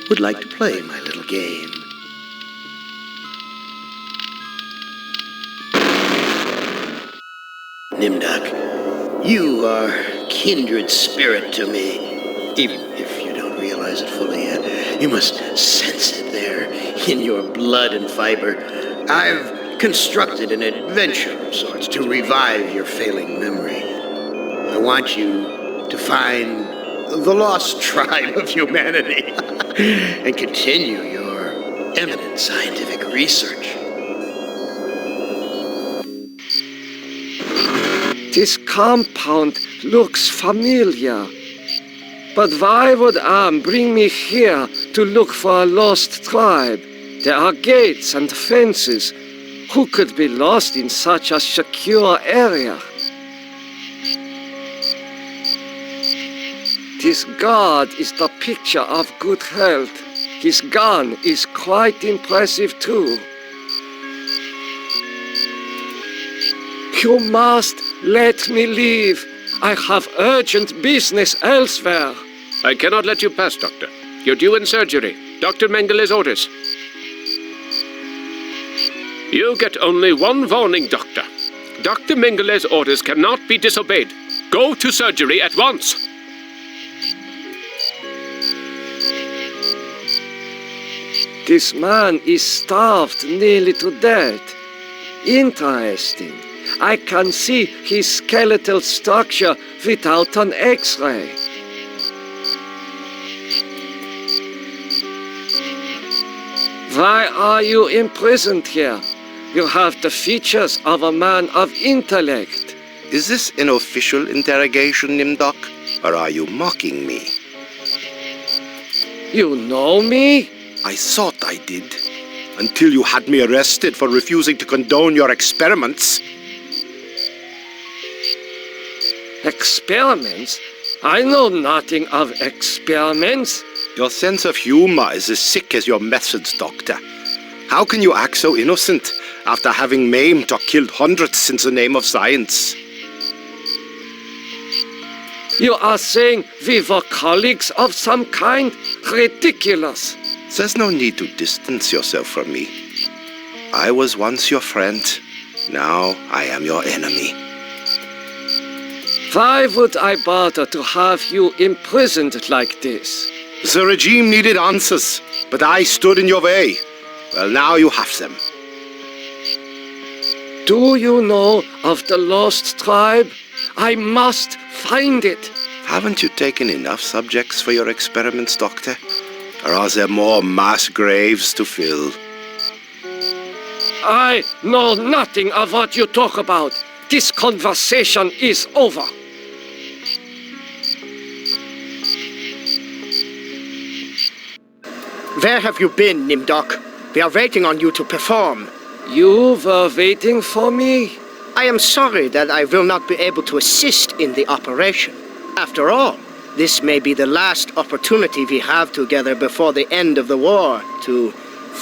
would like to play my little game. Nيمدوك, you are kindred spirit to me. Even if you don't realize it fully yet, you must sense it there in your blood and fiber. I've constructed an adventure of sorts to revive your failing memory. I want you to find the lost tribe of humanity and continue your eminent scientific research. This compound looks familiar. But why would Am bring me here to look for a lost tribe? There are gates and fences. Who could be lost in such a secure area? This guard is the picture of good health. His gun is quite impressive too. You must let me leave. I have urgent business elsewhere. I cannot let you pass, Doctor. You're due in surgery. Dr. Mengeles' orders. You get only one warning, Doctor. Dr. Mengeles' orders cannot be disobeyed. Go to surgery at once. This man is starved nearly to death. Interesting. I can see his skeletal structure without an X-ray. Why are you imprisoned here? You have the features of a man of intellect. Is this an official interrogation, Nيمدوك? Or are you mocking me? You know me? I thought I did. Until you had me arrested for refusing to condone your experiments. Experiments? I know nothing of experiments. Your sense of humor is as sick as your methods, Doctor. How can you act so innocent after having maimed or killed hundreds in the name of science? You are saying we were colleagues of some kind? Ridiculous. There's no need to distance yourself from me. I was once your friend. Now I am your enemy. Why would I bother to have you imprisoned like this? The regime needed answers, but I stood in your way. Well, now you have them. Do you know of the lost tribe? I must find it. Haven't you taken enough subjects for your experiments, Doctor? Or are there more mass graves to fill? I know nothing of what you talk about. This conversation is over. Where have you been, Nيمدوك? We are waiting on you to perform. You were waiting for me? I am sorry that I will not be able to assist in the operation. After all, this may be the last opportunity we have together before the end of the war to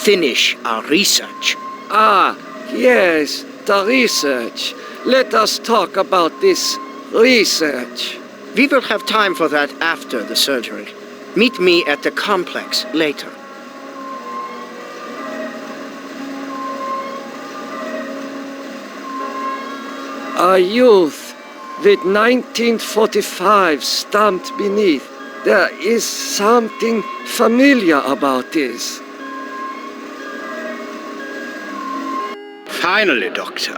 finish our research. Ah, yes, the research. Let us talk about this research. We will have time for that after the surgery. Meet me at the complex later. A youth with 1945 stamped beneath. There is something familiar about this. Finally, Doctor.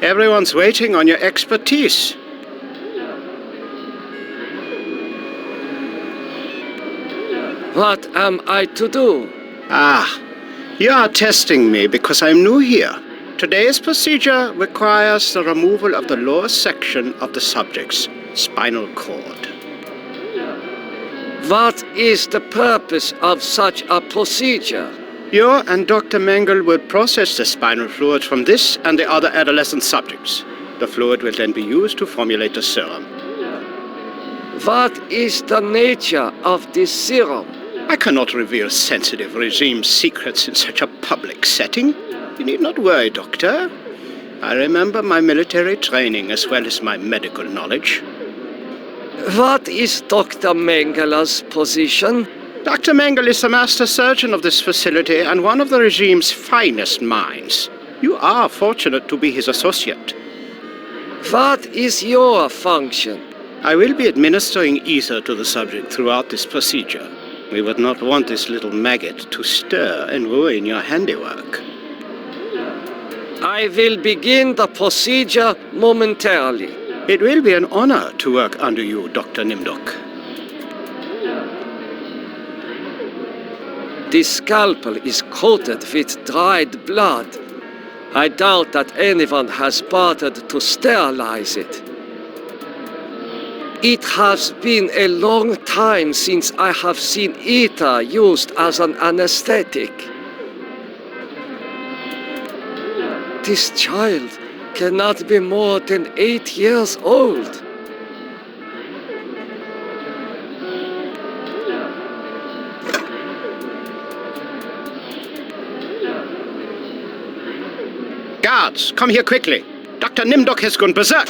Everyone's waiting on your expertise. What am I to do? You are testing me because I'm new here. Today's procedure requires the removal of the lower section of the subject's spinal cord. What is the purpose of such a procedure? You and Dr. Mengele will process the spinal fluid from this and the other adolescent subjects. The fluid will then be used to formulate the serum. What is the nature of this serum? I cannot reveal sensitive regime secrets in such a public setting. You need not worry, Doctor. I remember my military training as well as my medical knowledge. What is Dr. Mengele's position? Dr. Mengele is the master surgeon of this facility and one of the regime's finest minds. You are fortunate to be his associate. What is your function? I will be administering ether to the subject throughout this procedure. We would not want this little maggot to stir and ruin your handiwork. I will begin the procedure momentarily. It will be an honor to work under you, Dr. Nimdok. This scalpel is coated with dried blood. I doubt that anyone has bothered to sterilize it. It has been a long time since I have seen ether used as an anesthetic. This child cannot be more than 8 years old. Guards, come here quickly. Dr. Nimdok has gone berserk.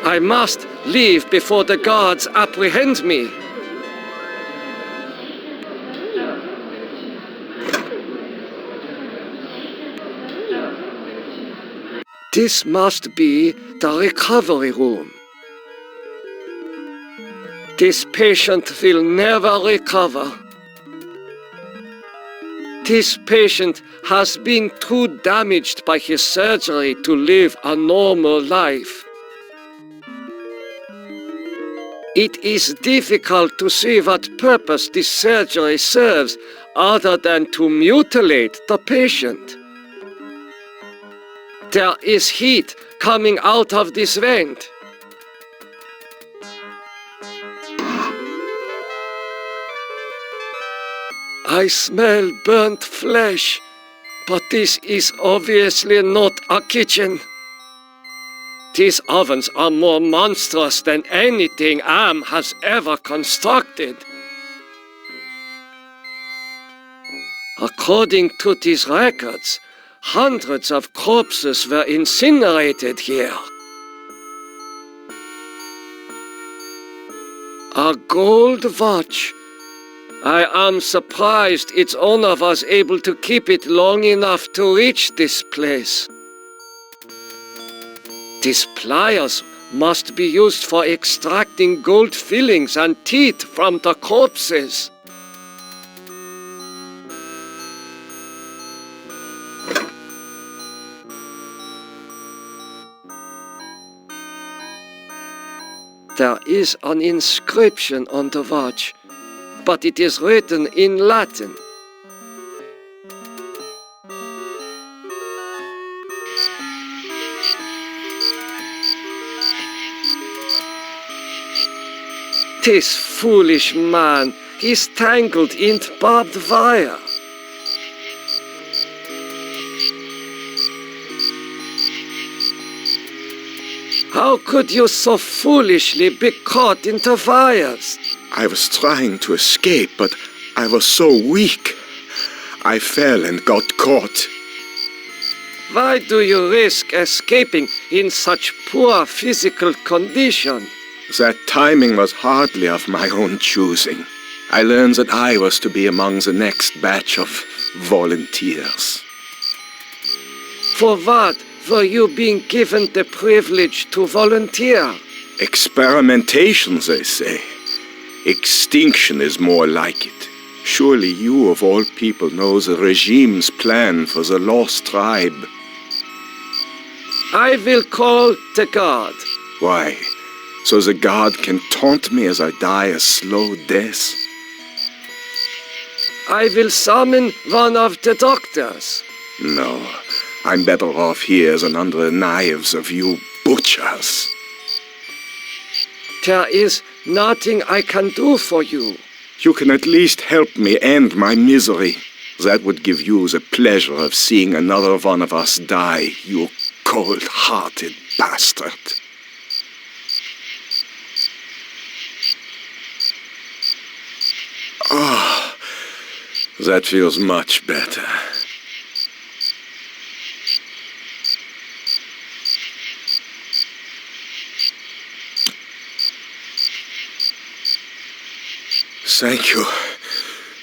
I must leave before the guards apprehend me. This must be the recovery room. This patient will never recover. This patient has been too damaged by his surgery to live a normal life. It is difficult to see what purpose this surgery serves other than to mutilate the patient. There is heat coming out of this vent. I smell burnt flesh, but this is obviously not a kitchen. These ovens are more monstrous than anything Am has ever constructed. According to these records, hundreds of corpses were incinerated here. A gold watch. I am surprised its owner was able to keep it long enough to reach this place. These pliers must be used for extracting gold fillings and teeth from the corpses. There is an inscription on the watch, but it is written in Latin. This foolish man is tangled in barbed wire. How could you so foolishly be caught in the wires? I was trying to escape, but I was so weak. I fell and got caught. Why do you risk escaping in such poor physical condition? That timing was hardly of my own choosing. I learned that I was to be among the next batch of volunteers. For what were you being given the privilege to volunteer? Experimentation, they say. Extinction is more like it. Surely you, of all people, know the regime's plan for the lost tribe. I will call the guard. Why? So the guard can taunt me as I die a slow death? I will summon one of the doctors. No, I'm better off here than under the knives of you butchers. There is nothing I can do for you. You can at least help me end my misery. That would give you the pleasure of seeing another one of us die, you cold-hearted bastard. Ah, that feels much better. Thank you.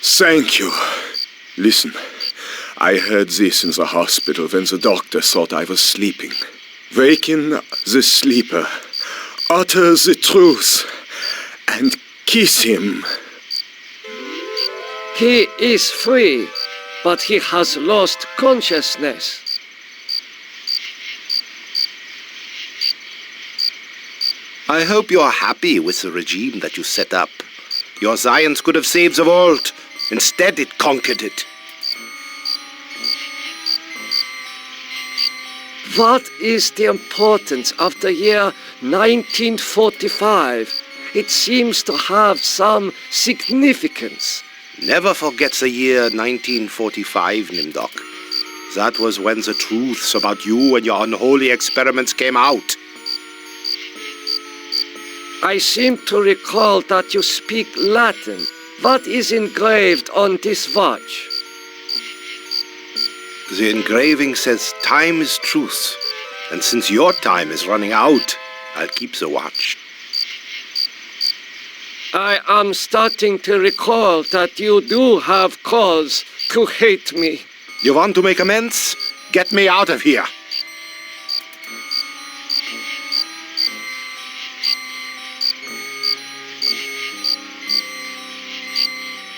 Thank you. Listen, I heard this in the hospital when the doctor thought I was sleeping. Waken the sleeper, utter the truth, and kiss him. He is free, but he has lost consciousness. I hope you are happy with the regime that you set up. Your science could have saved the world. Instead, it conquered it. What is the importance of the year 1945? It seems to have some significance. Never forget the year 1945, Niimdok. That was when the truths about you and your unholy experiments came out. I seem to recall that you speak Latin. What is engraved on this watch? The engraving says time is truth. And since your time is running out, I'll keep the watch. I am starting to recall that you do have cause to hate me. You want to make amends? Get me out of here.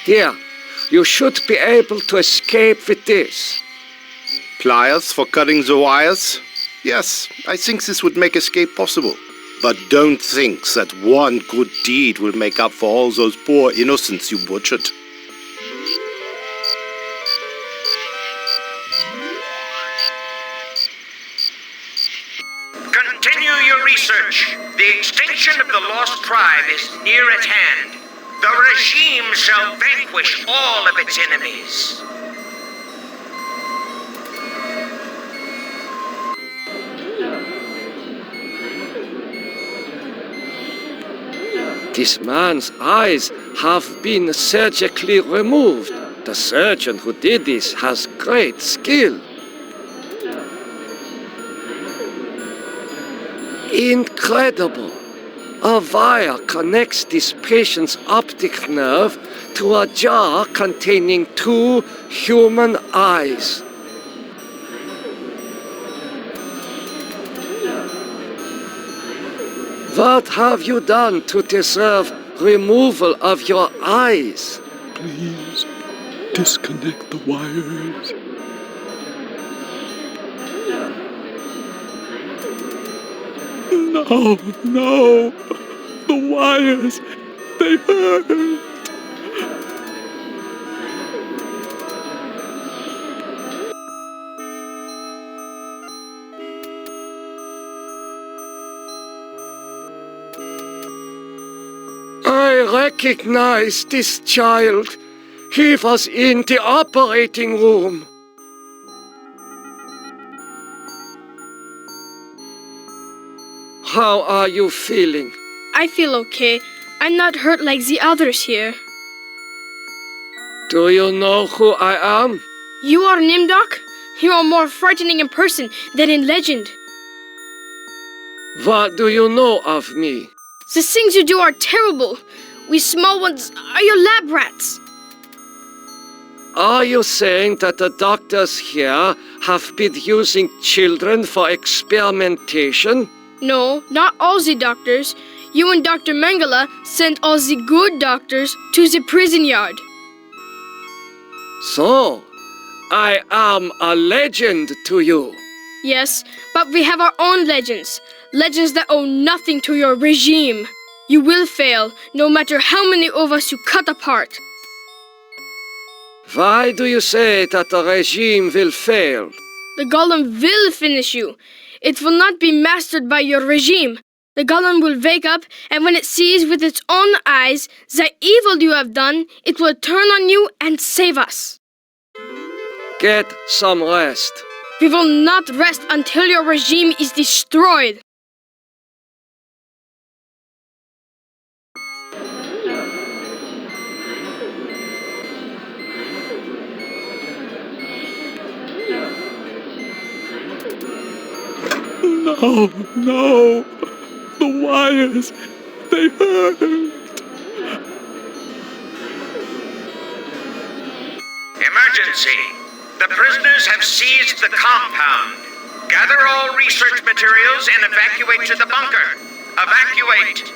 Here, you should be able to escape with this. Pliers for cutting the wires? Yes, I think this would make escape possible. But don't think that one good deed will make up for all those poor innocents you butchered. Continue your research. The extinction of the lost tribe is near at hand. The regime shall vanquish all of its enemies. This man's eyes have been surgically removed. The surgeon who did this has great skill. Incredible! A wire connects this patient's optic nerve to a jar containing 2 human eyes. What have you done to deserve removal of your eyes? Please, disconnect the wires. No, the wires, they hurt. I recognize this child. He was in the operating room. How are you feeling? I feel okay. I'm not hurt like the others here. Do you know who I am? You are Niimdok? You are more frightening in person than in legend. What do you know of me? The things you do are terrible. We small ones are your lab rats. Are you saying that the doctors here have been using children for experimentation? No, not all the doctors. You and Dr. Mengele sent all the good doctors to the prison yard. So, I am a legend to you. Yes, but we have our own legends. Legends that owe nothing to your regime. You will fail, no matter how many of us you cut apart. Why do you say that the regime will fail? The Golem will finish you. It will not be mastered by your regime. The Golem will wake up, and when it sees with its own eyes the evil you have done, it will turn on you and save us. Get some rest. We will not rest until your regime is destroyed. No, the wires, they hurt. Excellency. The prisoners have seized the compound. Gather all research materials and evacuate to the bunker. Evacuate!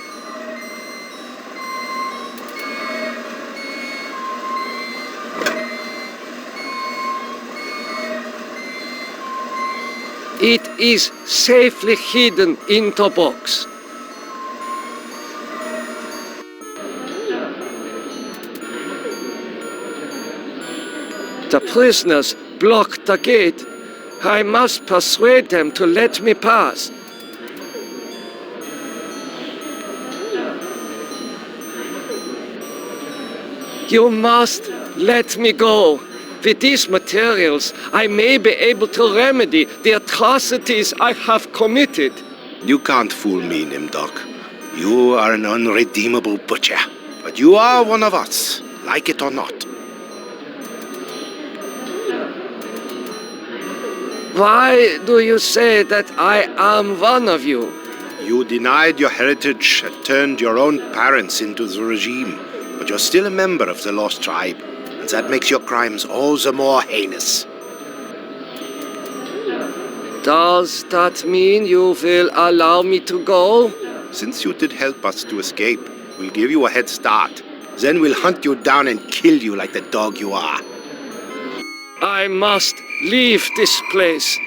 It is safely hidden in the box. The prisoners blocked the gate. I must persuade them to let me pass. You must let me go. With these materials, I may be able to remedy the atrocities I have committed. You can't fool me, Nimdok. You are an unredeemable butcher. But you are one of us, like it or not. Why do you say that I am one of you? You denied your heritage and turned your own parents into the regime. But you're still a member of the Lost Tribe. And that makes your crimes all the more heinous. Does that mean you will allow me to go? Since you did help us to escape, we'll give you a head start. Then we'll hunt you down and kill you like the dog you are. I must leave this place.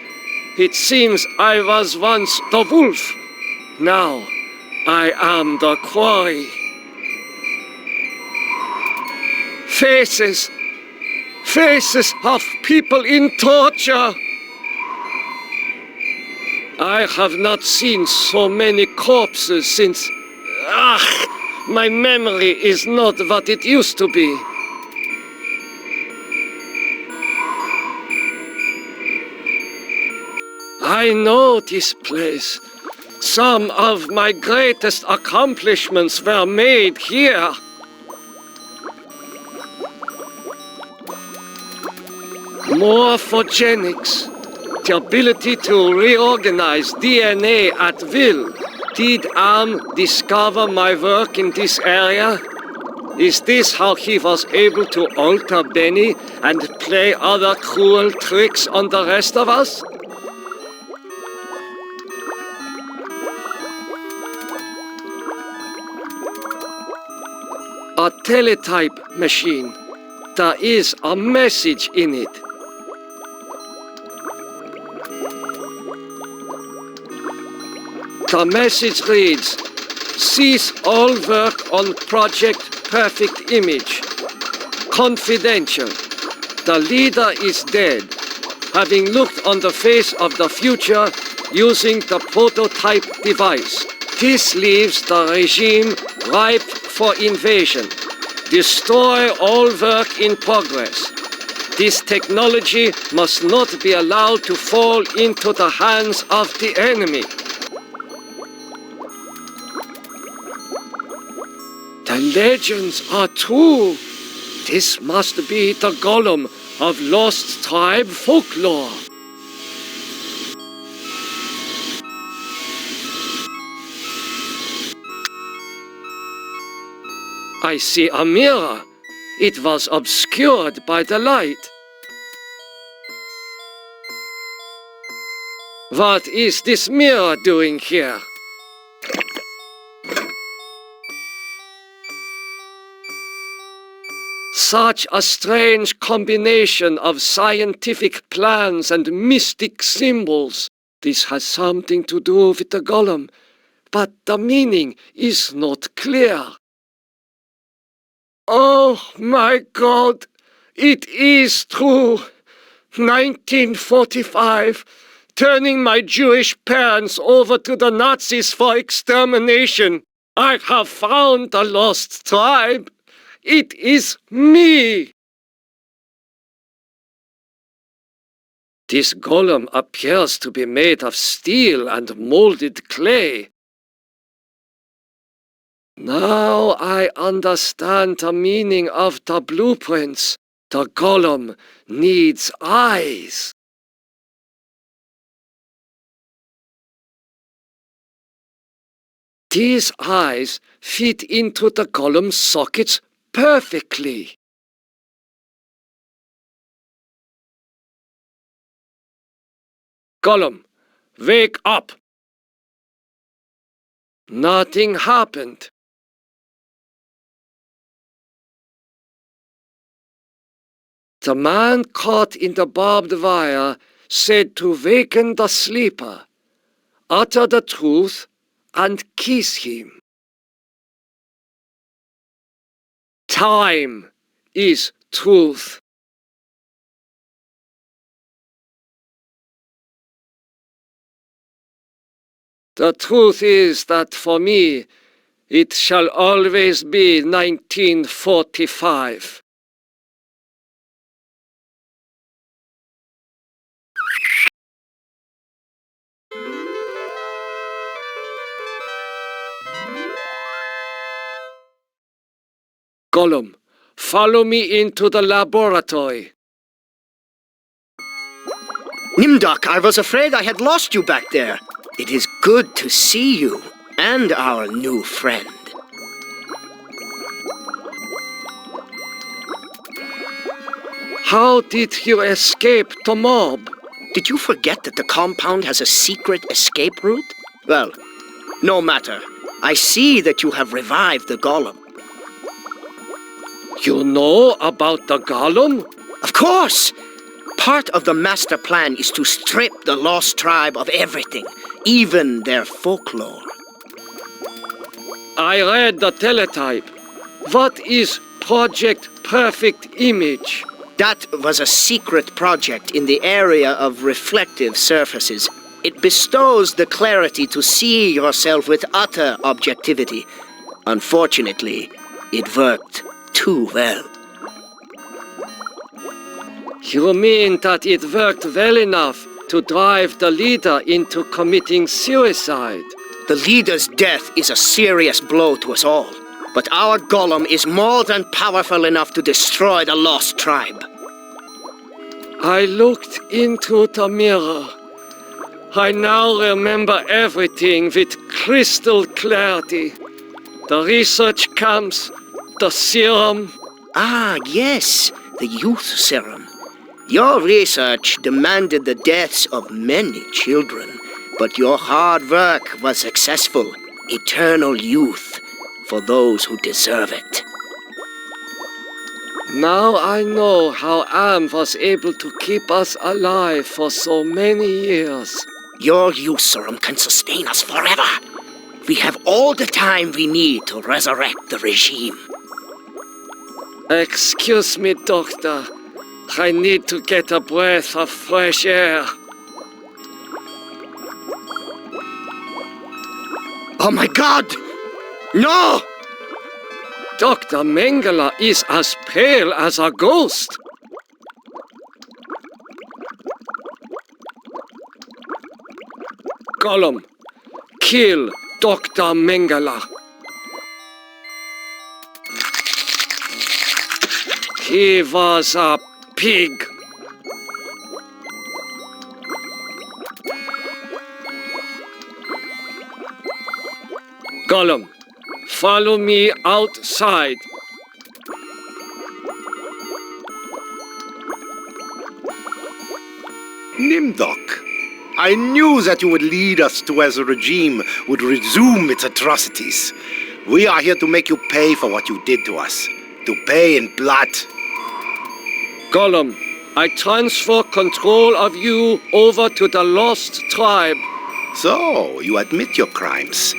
It seems I was once the wolf. Now I am the quarry. Faces of people in torture. I have not seen so many corpses since... my memory is not what it used to be. I know this place. Some of my greatest accomplishments were made here. Morphogenics, the ability to reorganize DNA at will. Did Am discover my work in this area? Is this how he was able to alter Benny and play other cruel tricks on the rest of us? A teletype machine. There is a message in it. The message reads, cease all work on Project Perfect Image. Confidential. The leader is dead, having looked on the face of the future using the prototype device. This leaves the regime ripe for invasion. Destroy all work in progress. This technology must not be allowed to fall into the hands of the enemy. The legends are true. This must be the Golem of Lost Tribe folklore. I see a mirror. It was obscured by the light. What is this mirror doing here? Such a strange combination of scientific plans and mystic symbols. This has something to do with the Golem, but the meaning is not clear. Oh my God, it is true. 1945, turning my Jewish parents over to the Nazis for extermination. I have found the lost tribe. It is me. This golem appears to be made of steel and molded clay. Now I understand the meaning of the blueprints. The golem needs eyes. These eyes fit into the golem's sockets perfectly. Golem, wake up! Nothing happened. The man caught in the barbed wire said to waken the sleeper, utter the truth, and kiss him. Time is truth. The truth is that for me, it shall always be 1945. Golem, follow me into the laboratory. Nimdok, I was afraid I had lost you back there. It is good to see you and our new friend. How did you escape the mob? Did you forget that the compound has a secret escape route? Well, no matter. I see that you have revived the Golem. You know about the Golem? Of course! Part of the master plan is to strip the lost tribe of everything, even their folklore. I read the teletype. What is Project Perfect Image? That was a secret project in the area of reflective surfaces. It bestows the clarity to see yourself with utter objectivity. Unfortunately, it worked too well. You mean that it worked well enough to drive the leader into committing suicide? The leader's death is a serious blow to us all. But our Golem is more than powerful enough to destroy the lost tribe. I looked into the mirror. I now remember everything with crystal clarity. The research camps, the serum. Ah, yes, the youth serum. Your research demanded the deaths of many children, but your hard work was successful. Eternal youth for those who deserve it. Now I know how Am was able to keep us alive for so many years. Your youth serum can sustain us forever. We have all the time we need to resurrect the regime. Excuse me, Doctor. I need to get a breath of fresh air. Oh my God! No! Dr. Mengele is as pale as a ghost. Golem, kill Dr. Mengele. He was a pig. Golem, follow me outside. Nimdok, I knew that you would lead us to where the regime would resume its atrocities. We are here to make you pay for what you did to us. To pay in blood. Golem, I transfer control of you over to the lost tribe. So, you admit your crimes.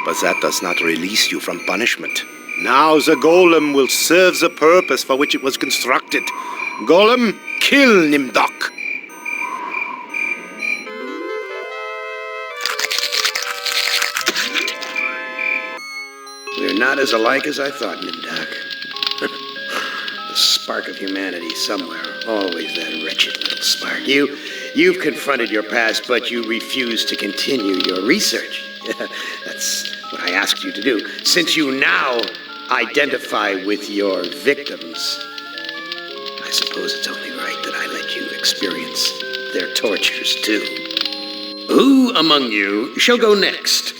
But that does not release you from punishment. Now the Golem will serve the purpose for which it was constructed. Golem, kill Nimdok. We're not as alike as I thought, Nimdok. The spark of humanity somewhere. Always that wretched little spark. You've confronted your past, but you refuse to continue your research. That's what I asked you to do. Since you now identify with your victims, I suppose it's only right that I let you experience their tortures too. Who among you shall go next?